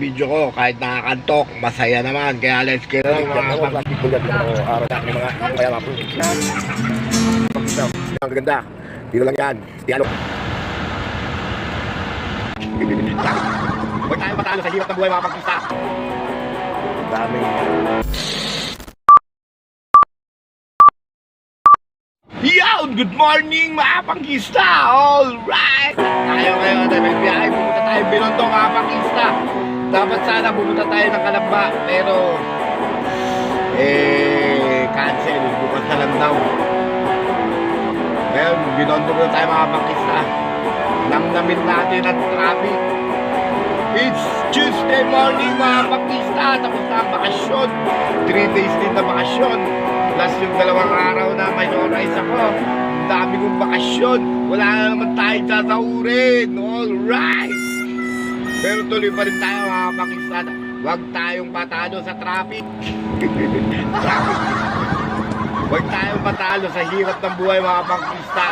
video ko. Kahit nakakantok, masaya naman. Kaya let's get it. Ang ganda. Dito lang yan. Dialog. Huwag tayong patalo sa hirap ng buhay mga pagkista. Dami. Yo! Good morning mga pangkista! Alright! Tayo ngayon ay may biyahe. Pumunta tayo Binondo mga pangkista. Dapat sana pumunta tayo ng Kalamba. Pero cancel. Bukas na lang daw. Ngayon, Binondo na tayo mga pangkista. Namnamin natin ang traffic. It's Tuesday morning mga pangkista. Tapos na ang bakasyon. 3 days din na bakasyon. Plus yung 2 araw na may no-rise ako. Ang dami kong bakasyon. Wala na naman tayong sasahurin. Alright! Pero tuloy pa rin tayo mga pangkista. Huwag tayong patalo sa traffic. Huwag tayong patalo sa hirap ng buhay mga pangkista.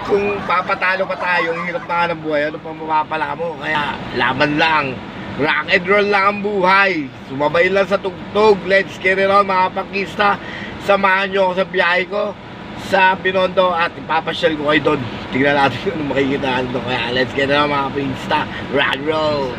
Kung papatalo pa tayo, ang hirap na ng buhay, ano pa mapapala mo? Kaya laban lang. Rock and roll lang ang buhay. Sumabay lang sa tugtog. Let's get it on mga pangkista. Samahan nyo ako sa biyahe ko sa Binondo at ipapasyal ko kayo doon. Tignan natin kung makikita doon. Kaya let's get it on mga pangkista. Rock and roll.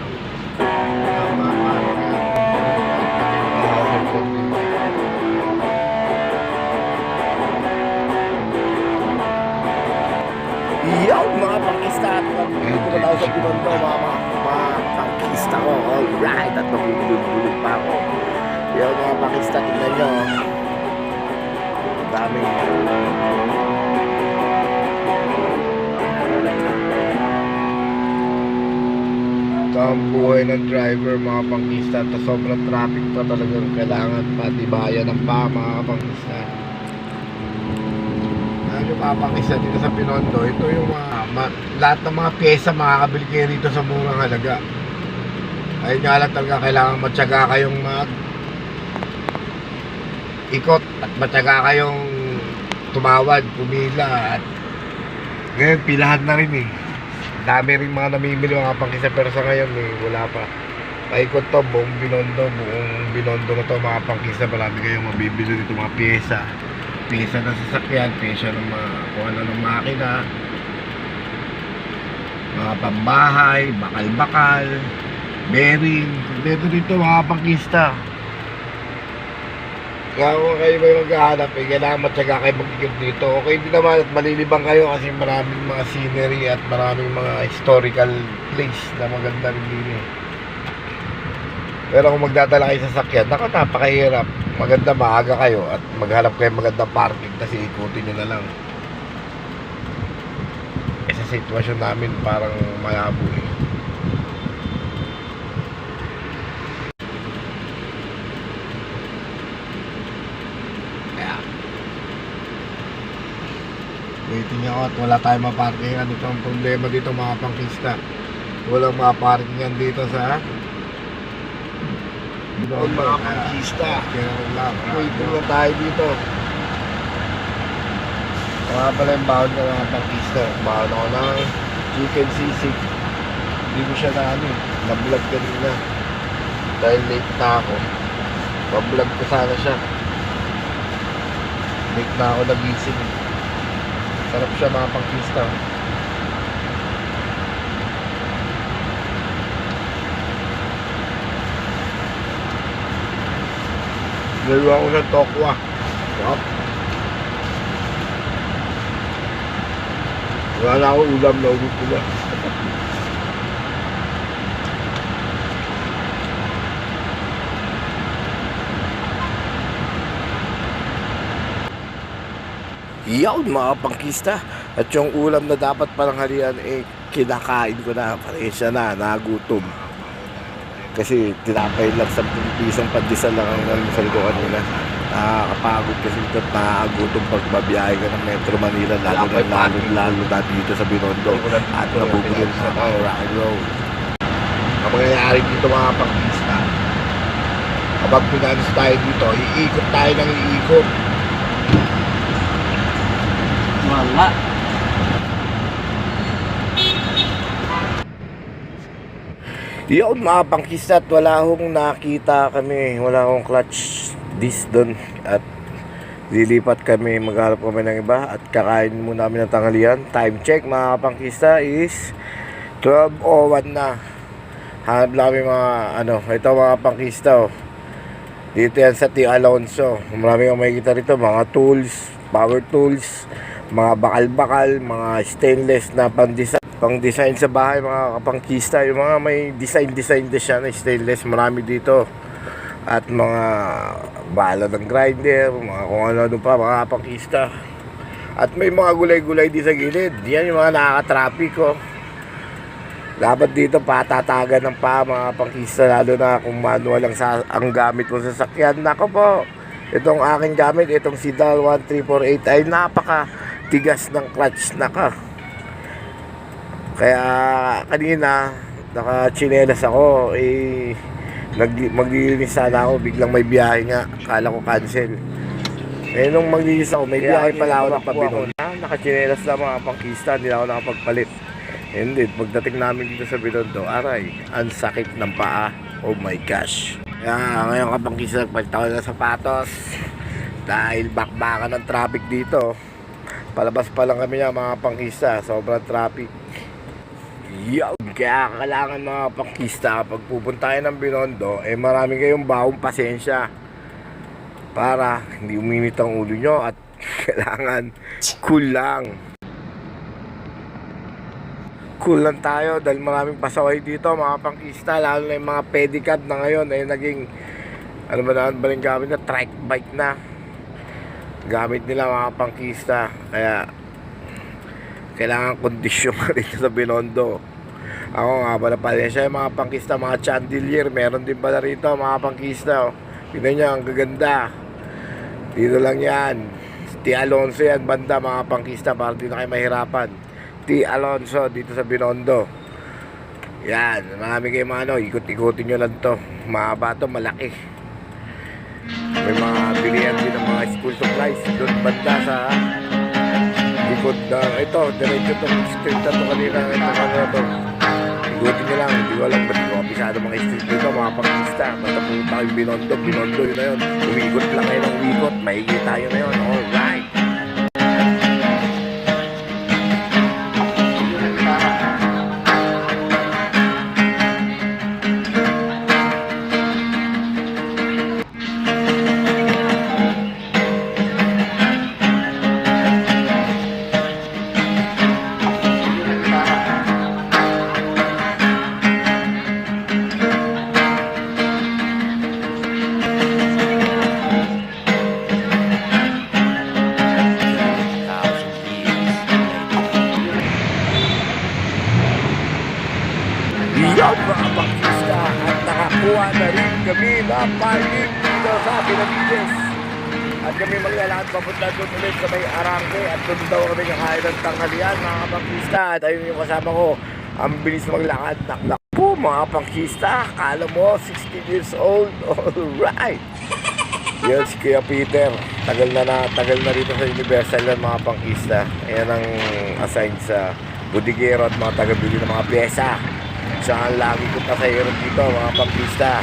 Yo mga pangkista. Dito na tayo sa Binondo mga pangkista ko. Alright, at mabubulog-bulog pa ako. Yo mga pangkista, tingnan nyo. Ang dami. Ito ang buhay ng driver mga pangkista. At sobrang traffic pa talagang kailangan patibayan ng mga pangkista. Yung mga pangkista dito sa Binondo, ito yung lahat ng mga pyesa makakabili kayo rito sa murang halaga. Ayun nga lang talaga, kailangan matyaga kayong ikot at matyaga kayong tumawad, pumila. At ngayon pilahan na rin dami rin mga namimili mga pangkista, pero sa ngayon wala pa. Paikot to, buong Binondo na to mga pangkista. Marami kayong mabibili dito mga pyesa ng sasakyan, pyesa ng kung ano ng makina, mga pambahay, bakal-bakal, bearing. Dito mga pangkista. Kaya kung kayo may maghahanap, kailangan matyaga kayo mag-ikot dito. Okay din naman at malilibang kayo kasi maraming mga scenery at maraming mga historical place na maganda rin din Pero kung magdadala kayo sa sasakyan, napakahirap. Maganda maaga kayo at maghanap kayo magandang parking kasi ikutin nyo na lang. Sa sitwasyon namin parang malabo Kaya waiting ako at wala tayong maparkingan. Ito ang problema dito mga pangkista. Walang maparkingan dito sa doon mga pangkista. Kaya lang, waiting na tayo dito. Mga pala yung baon ng mga pangkista. Baon ako ng chicken sisig. Hindi ko siya na-vlog kanina dahil late na ako. Pa-vlog ko sana siya. Late na ako nagising. Sarap siya mga pangkista. Naliwa ko sa tokwa. Wow. Wala na ako ulam na ulit ko na. Yun mga pangkista. At yung ulam na dapat palang halian kinakain ko na. Paresya na, nagutom. Kasi tinapay lang 10 pisong pandesal lang ang almusal ko kanina. Nakakapagod kasi ito, nakakagutom pag babiyahe ka ng Metro Manila, lalo na dito sa Binondo. At nabubulog na ako, rock and roll. Ang mangyayari dito mga pangkista, kapag pinalis tayo dito, iikot tayo ng iikot. Wala. Yun mga pangkista, at wala akong nakita kami, wala akong clutch disc doon, at lilipat kami, maghanap kami ng iba at kakain muna namin ng tanghalian. Time check mga pangkista is 12:01 na. Hanap lang kami mga ito mga pangkista oh. Dito yan sa T. Alonso. Marami kang makikita rito, mga tools, power tools, mga bakal-bakal, mga stainless na pang-design sa bahay mga kapangkista. Yung mga may design din siya na stainless, marami dito. At mga bala ng grinder, mga kung ano pa mga kapangkista. At may mga gulay-gulay din sa gilid. Yan yung mga nakaka-traffic oh. Dapat dito patatagan ng mga pangkista, lalo na kung manual ang gamit mo sa sasakyan. Nako po, itong aking gamit, itong Sidal 1348 ay napaka tigas ng clutch naka. Kaya kanina naka-chinelas ako, maglilinis sana ako, biglang may biyahe nga, kala ko cancel. Nung maglilinis ako, may biyahe pala ako ng Pabinon. Naka-chinelas na mga pangkista, hindi na ako nakapagpalit. Hindi, pagdating namin dito sa Binondo, aray, ang sakit ng paa. Oh my gosh. Kaya ngayon kapangkista, nagpalit ako ng sapatos dahil bakbakan ng traffic dito. Palabas pa lang kami niya mga pangkista, sobrang traffic. Kaya kailangan mga pangkista, pag pupunta tayo ng Binondo, marami kayong bawang pasensya para hindi uminit ang ulo nyo at kailangan cool lang tayo dahil maraming pasaway dito mga pangkista, lalo na yung mga pedicab na ngayon ay naging ba rin gamit na trike bike na gamit nila mga pangkista. Kaya kailangan kondisyon dito sa Binondo. Ako nga pala siya mga pangkista, mga chandelier meron din pala rito mga pangkista oh. Tignan nyo, ang gaganda. Dito lang yan, T. Alonso yan banda mga pangkista, para di na kayo mahirapan. T. Alonso dito sa Binondo. Yan, marami kayong mga ikot-ikotin nyo lang to. Mahaba to, malaki. May mga bilihan din ng mga school supplies doon banda sa likod na ito, diretso itong street na to kanina. Ito. Ikotin nyo lang, hindi ko alam ba't ko kabisado mga street dito mga pangkista. Basta pumunta kayo Binondo yun na yun. Umikot lang kayo ng umikot, makikita yun na yun. Alright. Yan mga pangkista, at nakakuha na rin kami na parking dito sa Benavides. At kami maglalakad papunta doon ulit sa may Arangke, at doon daw kami kakain ng tanghalian mga pangkista. At ayun yung kasama ko, ang bilis maglakad. Naklak po mga pangkista, kala mo 16 years old. Alright. Yan si Kuya Peter, tagal na rito sa Universal yan mga pangkista. Ayan ang assign sa budigero at mga tagabili ng mga pyesa. Saan lagi ko pasahero dito mga pangkista.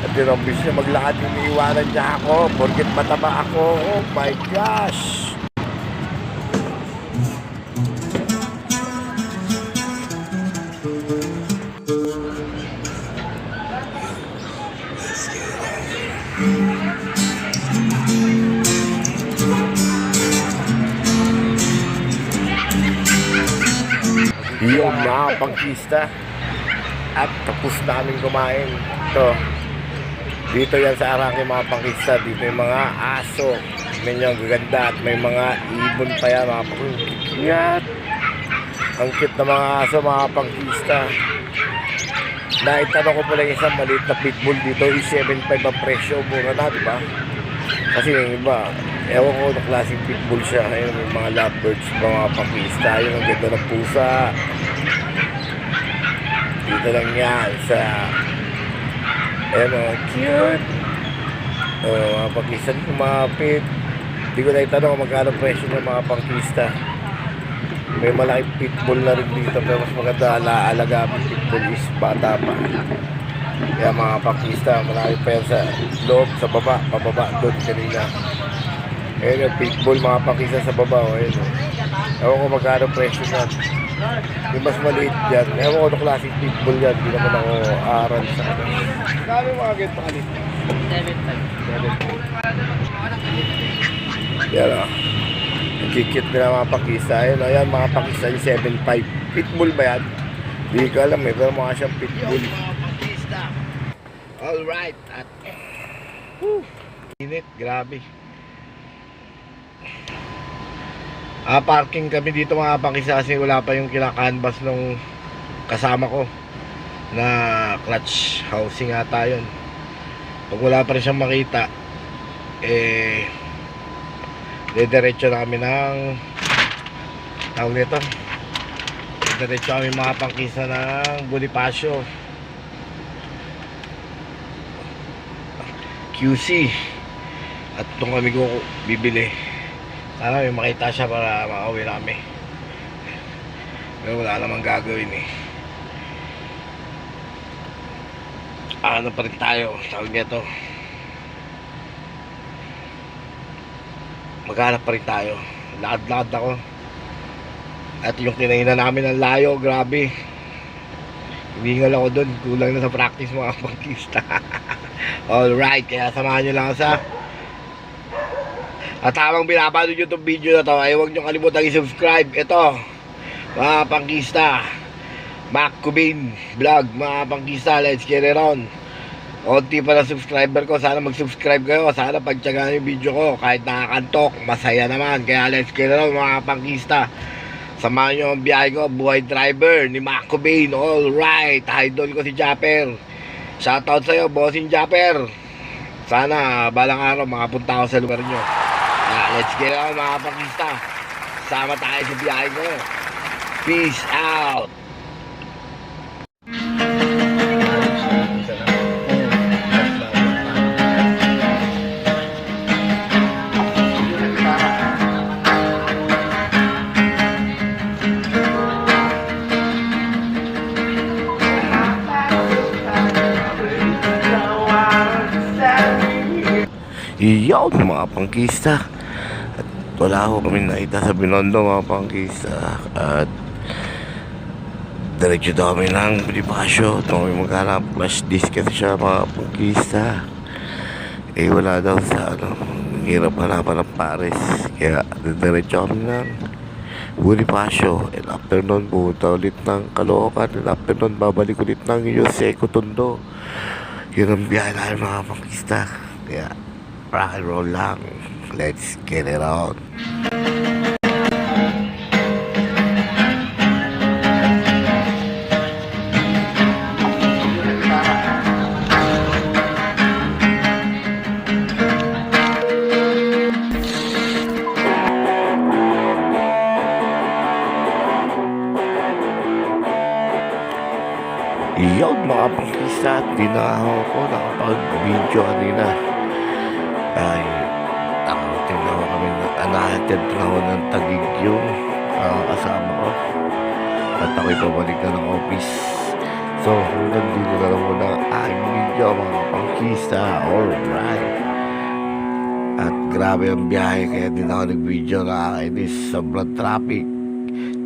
At yun ang bilis na maglakad, iniiwanan niya ako porket mataba ako. Oh my gosh. Yung mga pangkista, at tapos namin kumain. Ito, dito yan sa Arangke mga pangkista. Dito yung mga aso, tignan ang gaganda, at may mga ibon pa yan mga pangkista. Ang cute na mga aso mga pangkista. Naitanong ko pala yung isang maliit na pitbull dito, 7.5 ang presyo, mura na diba? Kasi yung iba, ewan ko na klaseng pitbull siya. Ayun, yung mga lovebirds, mga pangkista. Ayun, ang ganda ng pusa. Dito lang yan sa ayun o, cute. Mga pangkista, hindi kumapit. Hindi ko na itanong kung magkano presyo ng mga pangkista. May malaking pitbull na rin dito, pero mas maganda alaga ang pitbull is bata pa. Kaya mga pakista, malaki pa yan sa loob, sa baba, pababa doon kanina. Ayun yung pitbull mga pakista sa baba. Ayun, ewan ko magkano presyo yan. Yung mas maliit yan, ewan ko na klaseng pitbull yan. Hindi naman ako aaral sa ano. Kano mga ganito kalit? 7.5. Yan o. Nagkikit nila mga pakista. Ayun, ayan mga pakista yung 7.5. Pitbull ba yan? Hindi ko alam eh, pero mukha siyang pitbull. Alright. At init, grabe. Parking kami dito mga pakista kasi wala pa yung kinakanvas nung kasama ko na clutch housing ata yun. Pag wala pa rin siyang makita, diretso na kami ng tawag nito, diretso kami mga pakista ng Bonifacio QC at doon kami bibili. Sana may makita siya para makauwi na kami, pero wala namang gagawin eh. Ano pa rin tayo, tawag nito, maghanap pa rin tayo. Lakad-lakad ako. At yung kinainan namin ng layo, grabe. Hiningal ako doon, kulang na sa practice mga pangkista. Alright, kaya samahan nyo lang sa at habang binapanood nyo itong video na to, ay huwag nyo kalimutan i-subscribe. Ito mga pangkista, Mac Cubin Vlog. Mga pangkista, let's get it on. Konti pa na subscriber ko, sana mag-subscribe kayo. Sana pagtyagaan yung video ko, kahit nakakantok, masaya naman. Kaya let's get it on mga pangkista. Samahan nyo ang biyahe ko, buhay driver ni Mac Cubin. Alright, idol ko si Japper. Shoutout sa'yo, bossing Japper. Sana balang araw makapunta ako sa lugar nyo. Let's get it on mga pangkista. Sama tayo sa biyahe ko. Peace out. Iyaw mga pangkista. At wala ko kami nakita sa Binondo mga pangkista. At diretso daw kami ng Bonifacio. Ito kami maghanap flash disk kasi siya mga pangkista. Wala daw sa ano, hirap hanapan ng pares. Kaya diretso kami ng Bonifacio. And after nun pumunta ulit ng Caloocan. And after nun babalik ulit ng Jose Cotondo. Yun ang biyahe namin mga pangkista. Kaya rock and roll lang. Let's get it on. Iyon mga pangkista, di na ako nakapag-video kanina. Ay, nakarating na ako kami nahatid na ako ng Taguig yung kasama ko. At ako'y pabalik na ng office. So, hanggang dito na lang muna ang aking video mga pangkista. Alright. At grabe ang biyahe kaya din ako nag-video, nakakainis. Sobrang traffic.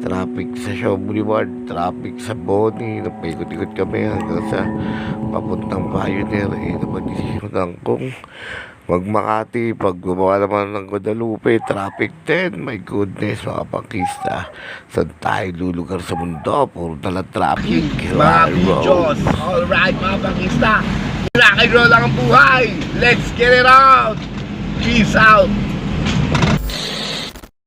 Traffic sa Shaw Boulevard, traffic sa Boni. Napikot-ikot kami hanggang sa papuntang Pioneer. Napag-desisyonan kung mag-Makati. Pag gumawa naman ng Guadalupe, traffic din. My goodness mga pangkista, saan tayo lulugar sa mundo? Puro talang traffic. Mga videos. Alright mga pangkista, rock and roll lang ang buhay. Let's get it out. Peace out.